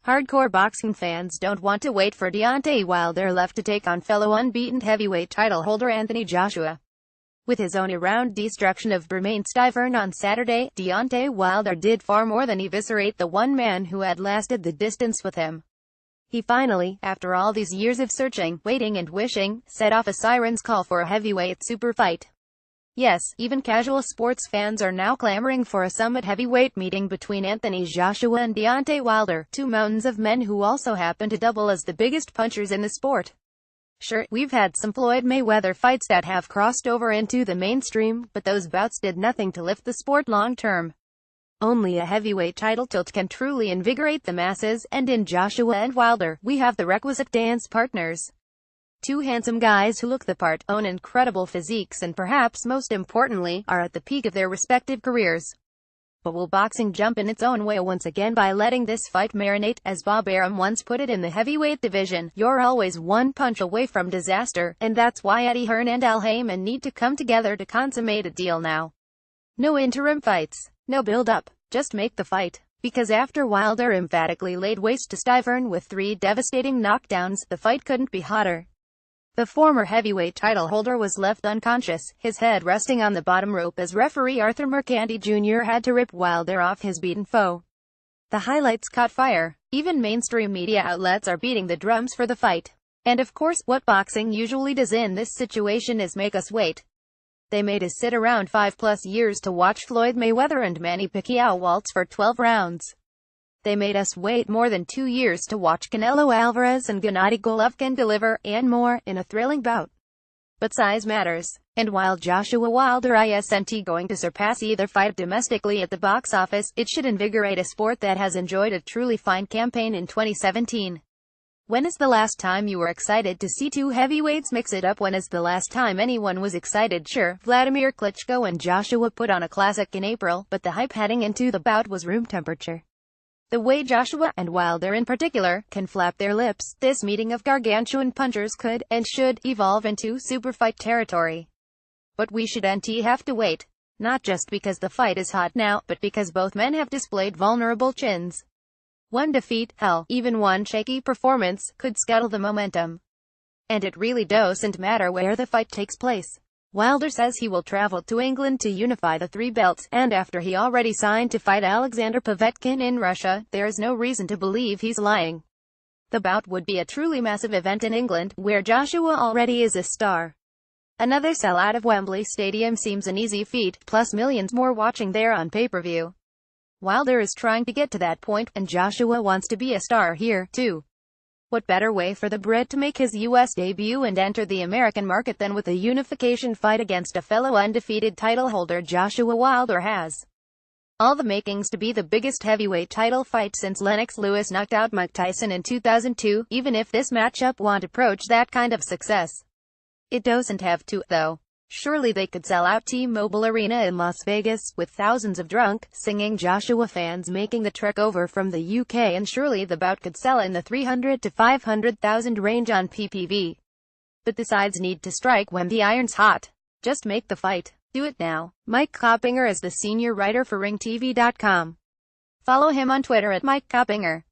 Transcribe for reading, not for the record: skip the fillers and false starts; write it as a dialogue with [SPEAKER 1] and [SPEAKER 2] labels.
[SPEAKER 1] Hardcore boxing fans don't want to wait for Deontay Wilder left to take on fellow unbeaten heavyweight title holder Anthony Joshua. With his own around destruction of Bermane Stiverne on Saturday, Deontay Wilder did far more than eviscerate the one man who had lasted the distance with him. He finally, after all these years of searching, waiting and wishing, set off a siren's call for a heavyweight super fight. Yes, even casual sports fans are now clamoring for a summit heavyweight meeting between Anthony Joshua and Deontay Wilder, two mountains of men who also happen to double as the biggest punchers in the sport. Sure, we've had some Floyd Mayweather fights that have crossed over into the mainstream, but those bouts did nothing to lift the sport long term. Only a heavyweight title tilt can truly invigorate the masses, and in Joshua and Wilder, we have the requisite dance partners. Two handsome guys who look the part, own incredible physiques and perhaps most importantly, are at the peak of their respective careers. But will boxing jump in its own way once again by letting this fight marinate? As Bob Arum once put it in the heavyweight division, you're always one punch away from disaster, and that's why Eddie Hearn and Al Haymon need to come together to consummate a deal now. No interim fights, no build-up, just make the fight. Because after Wilder emphatically laid waste to Stiverne with 3 devastating knockdowns, the fight couldn't be hotter. The former heavyweight title holder was left unconscious, his head resting on the bottom rope as referee Arthur Mercante Jr. had to rip Wilder off his beaten foe. The highlights caught fire. Even mainstream media outlets are beating the drums for the fight. And of course, what boxing usually does in this situation is make us wait. They made us sit around 5+ years to watch Floyd Mayweather and Manny Pacquiao waltz for 12 rounds. They made us wait more than 2 years to watch Canelo Alvarez and Gennady Golovkin deliver, and more, in a thrilling bout. But size matters. And while Joshua Wilder isn't going to surpass either fight domestically at the box office, it should invigorate a sport that has enjoyed a truly fine campaign in 2017. When is the last time you were excited to see two heavyweights mix it up? When is the last time anyone was excited? Sure, Vladimir Klitschko and Joshua put on a classic in April, but the hype heading into the bout was room temperature. The way Joshua, and Wilder in particular, can flap their lips, this meeting of gargantuan punchers could, and should, evolve into super fight territory. But we shouldn't have to wait. Not just because the fight is hot now, but because both men have displayed vulnerable chins. One defeat, hell, even one shaky performance, could scuttle the momentum. And it really doesn't matter where the fight takes place. Wilder says he will travel to England to unify the 3 belts, and after he already signed to fight Alexander Povetkin in Russia, there is no reason to believe he's lying. The bout would be a truly massive event in England, where Joshua already is a star. Another sellout of Wembley Stadium seems an easy feat, plus millions more watching there on pay-per-view. Wilder is trying to get to that point, and Joshua wants to be a star here, too. What better way for the Brit to make his US debut and enter the American market than with a unification fight against a fellow undefeated title holder Joshua Wilder has all the makings to be the biggest heavyweight title fight since Lennox Lewis knocked out Mike Tyson in 2002, even if this matchup won't approach that kind of success. It doesn't have to, though. Surely they could sell out T-Mobile Arena in Las Vegas, with thousands of drunk, singing Joshua fans making the trek over from the UK, and surely the bout could sell in the 300 to 500,000 range on PPV. But the sides need to strike when the iron's hot. Just make the fight. Do it now. Mike Coppinger is the senior writer for RingTV.com. Follow him on Twitter at Mike Coppinger.